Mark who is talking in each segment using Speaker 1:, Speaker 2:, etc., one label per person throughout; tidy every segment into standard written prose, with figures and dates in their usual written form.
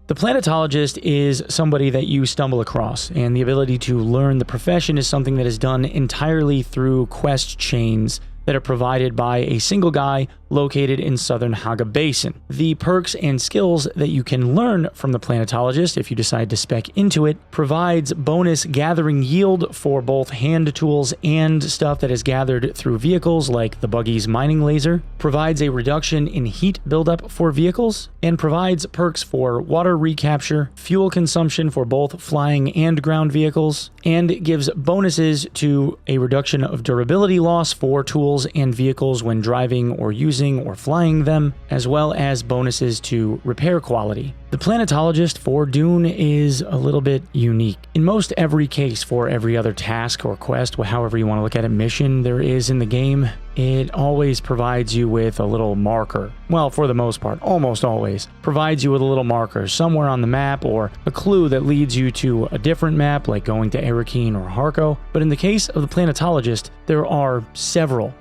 Speaker 1: The Planetologist is somebody that you stumble across, and the ability to learn the profession is something that is done entirely through quest chains that are provided by a single guy located in southern Haga Basin. The perks and skills that you can learn from the Planetologist, if you decide to spec into it, provides bonus gathering yield for both hand tools and stuff that is gathered through vehicles like the buggy's mining laser, provides a reduction in heat buildup for vehicles, and provides perks for water recapture, fuel consumption for both flying and ground vehicles, and gives bonuses to a reduction of durability loss for tools and vehicles when driving or using or flying them, as well as bonuses to repair quality. The Planetologist for Dune is a little bit unique. In most every case for every other task or quest, however you want to look at it, mission there is in the game, it always provides you with a little marker. Well, for the most part, almost always, provides you with a little marker somewhere on the map or a clue that leads you to a different map like going to Arakeen or Harko. But in the case of the Planetologist, there are several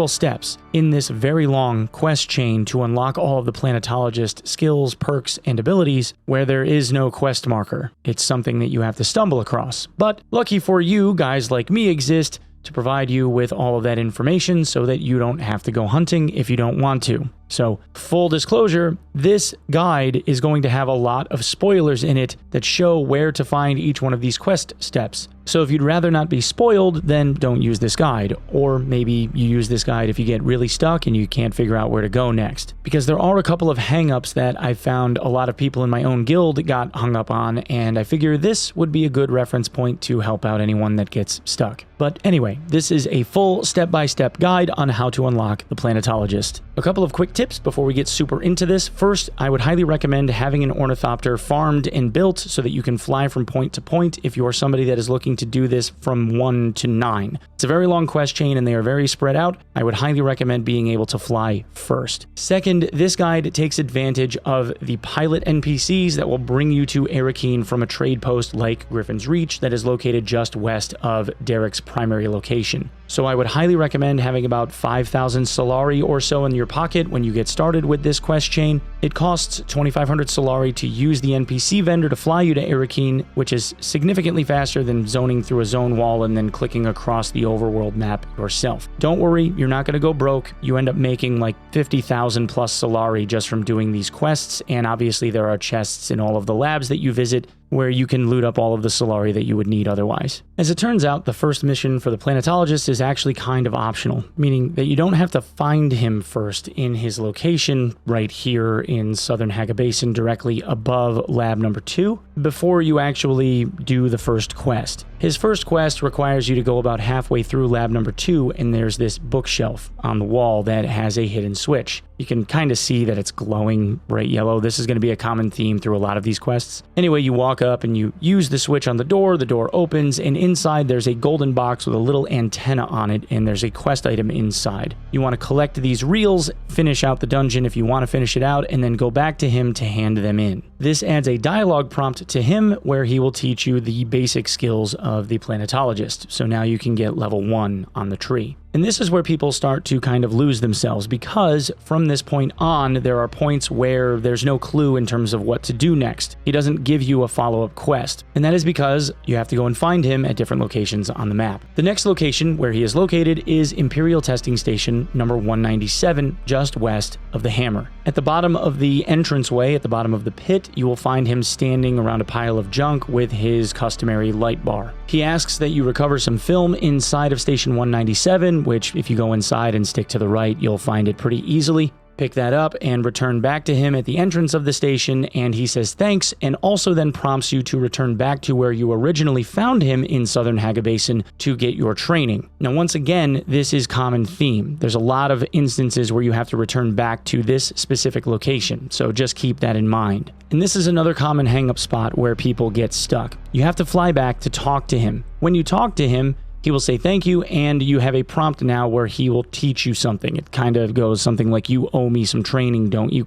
Speaker 1: steps in this very long quest chain to unlock all of the Planetologist skills, perks, and abilities where there is no quest marker. It's something that you have to stumble across. But lucky for you, guys like me exist to provide you with all of that information so that you don't have to go hunting if you don't want to. So, full disclosure, this guide is going to have a lot of spoilers in it that show where to find each one of these quest steps. So if you'd rather not be spoiled, then don't use this guide. Or maybe you use this guide if you get really stuck and you can't figure out where to go next. Because there are a couple of hangups that I found a lot of people in my own guild got hung up on, and I figure this would be a good reference point to help out anyone that gets stuck. But anyway, this is a full step-by-step guide on how to unlock the Planetologist. A couple of quick tips before we get super into this. First, I would highly recommend having an ornithopter farmed and built so that you can fly from point to point if you are somebody that is looking to do this from 1 to 9. It's a very long quest chain and they are very spread out. I would highly recommend being able to fly first. Second, this guide takes advantage of the pilot NPCs that will bring you to Arakeen from a trade post like Griffin's Reach that is located just west of Derek's primary location. So I would highly recommend having about 5,000 Solari or so in your pocket when you get started with this quest chain. It costs 2,500 Solari to use the NPC vendor to fly you to Arakeen, which is significantly faster than zoning through a zone wall and then clicking across the overworld map yourself. Don't worry, you're not going to go broke. You end up making like 50,000 plus Solari just from doing these quests, and obviously there are chests in all of the labs that you visit where you can loot up all of the Solari that you would need otherwise. As it turns out, the first mission for the Planetologist is actually kind of optional, meaning that you don't have to find him first in his location right here in southern Haga Basin directly above lab number 2 before you actually do the first quest. His first quest requires you to go about halfway through lab number 2, and there's this bookshelf on the wall that has a hidden switch. You can kind of see that it's glowing bright yellow. This is going to be a common theme through a lot of these quests. Anyway, you walk up and you use the switch on the door opens, and inside there's a golden box with a little antenna on it, and there's a quest item inside. You want to collect these reels, finish out the dungeon if you want to finish it out, and then go back to him to hand them in. This adds a dialogue prompt to him where he will teach you the basic skills of the Planetologist, so now you can get level 1 on the tree. And this is where people start to kind of lose themselves, because from this point on, there are points where there's no clue in terms of what to do next. He doesn't give you a follow-up quest, and that is because you have to go and find him at different locations on the map. The next location where he is located is Imperial Testing Station number 197, just west of the Hammer. At the bottom of the entranceway, at the bottom of the pit, you will find him standing around a pile of junk with his customary light bar. He asks that you recover some film inside of Station 197, which if you go inside and stick to the right, you'll find it pretty easily. Pick that up and return back to him at the entrance of the station, and he says thanks, and also then prompts you to return back to where you originally found him in southern Haga Basin to get your training. Now, once again, this is common theme. There's a lot of instances where you have to return back to this specific location, so just keep that in mind. And this is another common hang-up spot where people get stuck. You have to fly back to talk to him. When you talk to him, he will say thank you, and you have a prompt now where he will teach you something. It kind of goes something like, "You owe me some training, don't you?" ?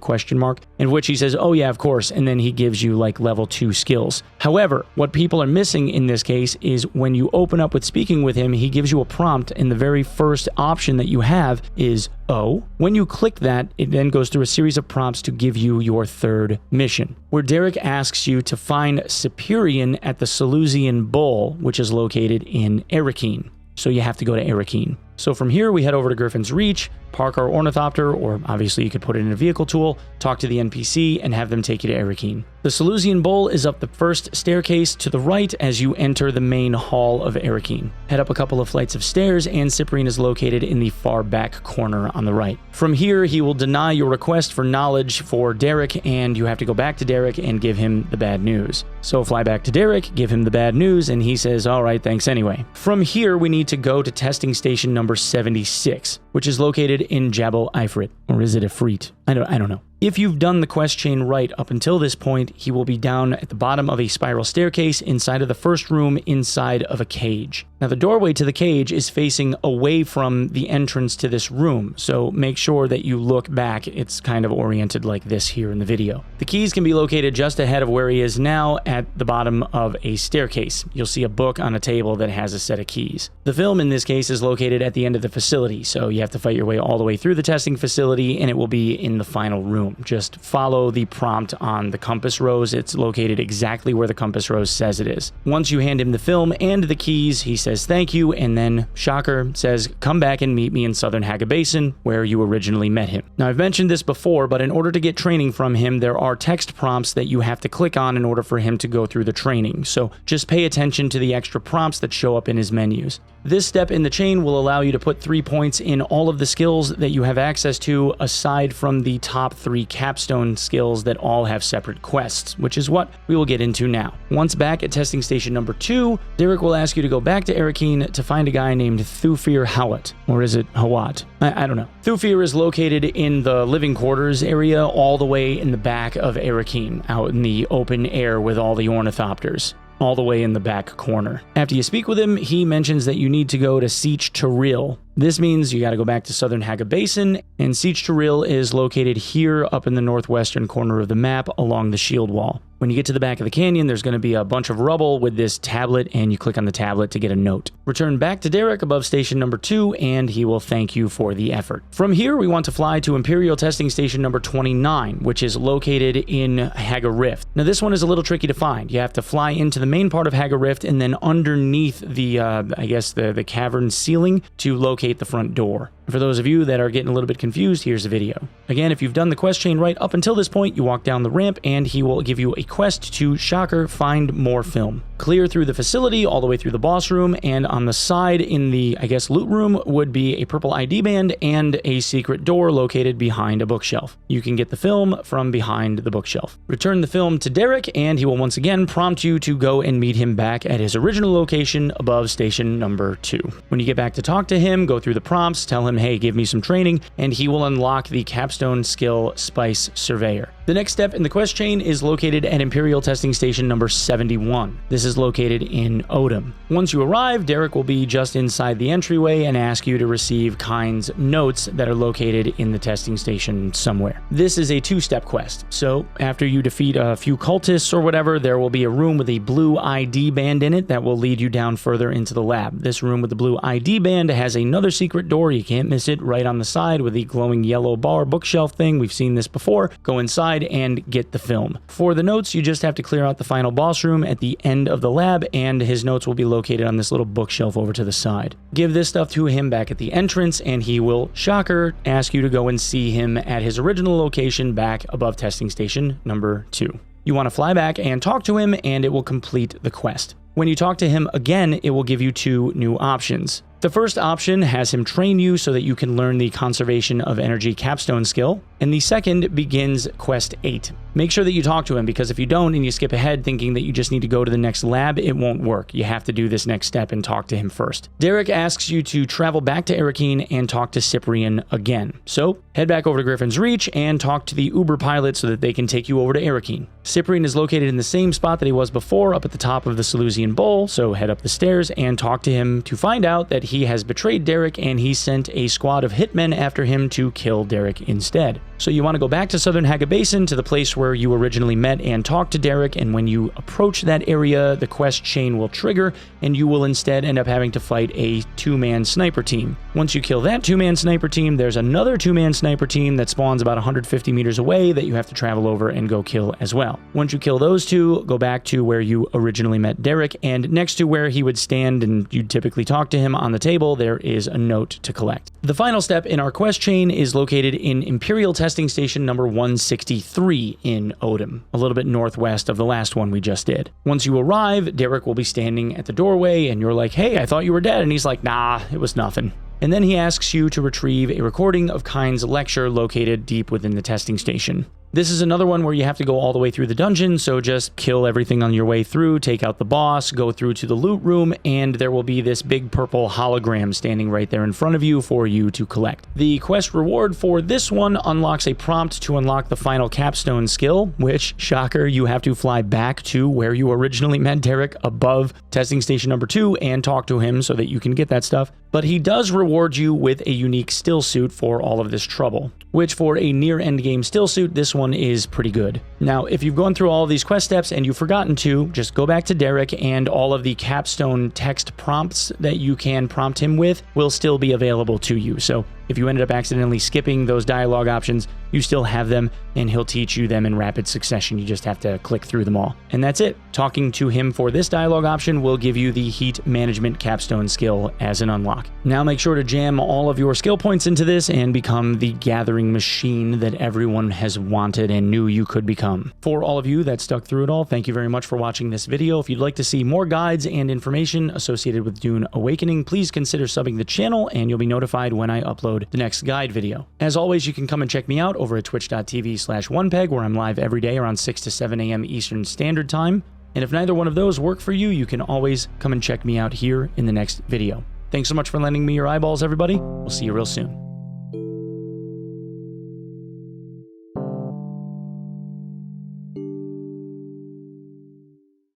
Speaker 1: In which he says, "Oh yeah, of course," and then he gives you like level 2 skills. However, what people are missing in this case is when you open up with speaking with him, he gives you a prompt, and the very first option that you have is O. When you click that, it then goes through a series of prompts to give you your third mission, where Derek asks you to find Cyprian at the Seleucian Bowl, which is located in Erekine. So you have to go to Erekine. So from here, we head over to Griffin's Reach, park our ornithopter, or obviously you could put it in a vehicle tool, talk to the NPC, and have them take you to Erekine. The Seleucian Bowl is up the first staircase to the right as you enter the main hall of Erekine. Head up a couple of flights of stairs, and Cyprian is located in the far back corner on the right. From here, he will deny your request for knowledge for Derek, and you have to go back to Derek and give him the bad news. So fly back to Derek, give him the bad news, and he says, all right, thanks anyway. From here, we need to go to testing station number 76, which is located in Jabal Ifrit. Or is it Ifrit? I don't know. If you've done the quest chain right up until this point, he will be down at the bottom of a spiral staircase inside of the first room inside of a cage. Now, the doorway to the cage is facing away from the entrance to this room, so make sure that you look back. It's kind of oriented like this here in the video. The keys can be located just ahead of where he is now at the bottom of a staircase. You'll see a book on a table that has a set of keys. The film in this case is located at the end of the facility, so you have to fight your way all the way through the testing facility, and it will be in the final room. Just follow the prompt on the compass rose. It's located exactly where the compass rose says it is. Once you hand him the film and the keys, he says thank you, and then, shocker, says come back and meet me in Southern Haga Basin, where you originally met him. Now, I've mentioned this before, but in order to get training from him, there are text prompts that you have to click on in order for him to go through the training, so just pay attention to the extra prompts that show up in his menus. This step in the chain will allow you to put 3 points in all of the skills that you have access to, aside from the top 3 capstone skills that all have separate quests, which is what we will get into now. Once back at testing station number 2, Derek will ask you to go back to Erekine to find a guy named Thufir Hawat, or is it Hawat? I don't know. Thufir is located in the living quarters area all the way in the back of Erekine, out in the open air with all the ornithopters, all the way in the back corner. After you speak with him, he mentions that you need to go to Siege Taril. This means you got to go back to Southern Haga Basin, and Siege Taril is located here up in the northwestern corner of the map along the shield wall. When you get to the back of the canyon, there's going to be a bunch of rubble with this tablet, and you click on the tablet to get a note. Return back to Derek above station number 2, and he will thank you for the effort. From here, we want to fly to Imperial Testing Station number 29, which is located in Haga Rift. Now, this one is a little tricky to find. You have to fly into the main part of Haga Rift, and then underneath the, the cavern ceiling to locate the front door. For those of you that are getting a little bit confused, here's a video. Again, if you've done the quest chain right up until this point, you walk down the ramp and he will give you a quest to, shocker, find more film. Clear through the facility all the way through the boss room, and on the side in the, loot room would be a purple ID band and a secret door located behind a bookshelf. You can get the film from behind the bookshelf. Return the film to Derek and he will once again prompt you to go and meet him back at his original location above station number 2. When you get back to talk to him, go through the prompts, tell him, hey, give me some training, and he will unlock the capstone skill Spice Surveyor. The next step in the quest chain is located at Imperial Testing Station number 71. This is located in Odom. Once you arrive, Derek will be just inside the entryway and ask you to receive Kind's notes that are located in the testing station somewhere. This is a 2-step quest, so after you defeat a few cultists or whatever, there will be a room with a blue ID band in it that will lead you down further into the lab. This room with the blue ID band has another secret door, you can't miss it, right on the side with the glowing yellow bar bookshelf thing. We've seen this before. Go inside and get the film. For the notes, you just have to clear out the final boss room at the end of the lab, and his notes will be located on this little bookshelf over to the side. Give this stuff to him back at the entrance, and he will, shocker, ask you to go and see him at his original location back above testing station number 2. You want to fly back and talk to him, and it will complete the quest. When you talk to him again, it will give you 2 new options. The first option has him train you so that you can learn the Conservation of Energy capstone skill, and the second begins Quest 8. Make sure that you talk to him, because if you don't and you skip ahead thinking that you just need to go to the next lab, it won't work. You have to do this next step and talk to him first. Derek asks you to travel back to Erekine and talk to Cyprian again. So head back over to Griffin's Reach and talk to the Uber pilot so that they can take you over to Erekine. Cyprian is located in the same spot that he was before, up at the top of the Seleucian Bowl, so head up the stairs and talk to him to find out that he has betrayed Derek and he sent a squad of hitmen after him to kill Derek instead. So you want to go back to Southern Haga Basin, to the place where you originally met, and talk to Derek, and when you approach that area, the quest chain will trigger and you will instead end up having to fight a 2-man sniper team. Once you kill that 2-man sniper team, there's another 2-man sniper team that spawns about 150 meters away that you have to travel over and go kill as well. Once you kill those two, go back to where you originally met Derek, and next to where he would stand and you'd typically talk to him on the table, there is a note to collect. The final step in our quest chain is located in Imperial Testing Station number 163 in Odom, a little bit northwest of the last one we just did. Once you arrive, Derek will be standing at the doorway and you're like, "Hey, I thought you were dead." And he's like, "Nah, it was nothing." And then he asks you to retrieve a recording of Kyne's lecture located deep within the testing station. This is another one where you have to go all the way through the dungeon, so just kill everything on your way through, take out the boss, go through to the loot room, and there will be this big purple hologram standing right there in front of you for you to collect. The quest reward for this one unlocks a prompt to unlock the final capstone skill, which, shocker, you have to fly back to where you originally met Derek above testing station number 2 and talk to him so that you can get that stuff. But he does reward you with a unique still suit for all of this trouble, which for a near endgame still suit, this one is pretty good. Now, if you've gone through all of these quest steps and you've forgotten to, just go back to Derek and all of the capstone text prompts that you can prompt him with will still be available to you. So if you ended up accidentally skipping those dialogue options, you still have them and he'll teach you them in rapid succession. You just have to click through them all. And that's it. Talking to him for this dialogue option will give you the heat management capstone skill as an unlock. Now make sure to jam all of your skill points into this and become the gathering machine that everyone has wanted and knew you could become. For all of you that stuck through it all, thank you very much for watching this video. If you'd like to see more guides and information associated with Dune Awakening, please consider subbing the channel and you'll be notified when I upload the next guide video. As always, you can come and check me out over at twitch.tv/Onepeg, where I'm live every day around 6 to 7 a.m. Eastern Standard Time. And if neither one of those work for you, you can always come and check me out here in the next video. Thanks so much for lending me your eyeballs, everybody. We'll see you real soon.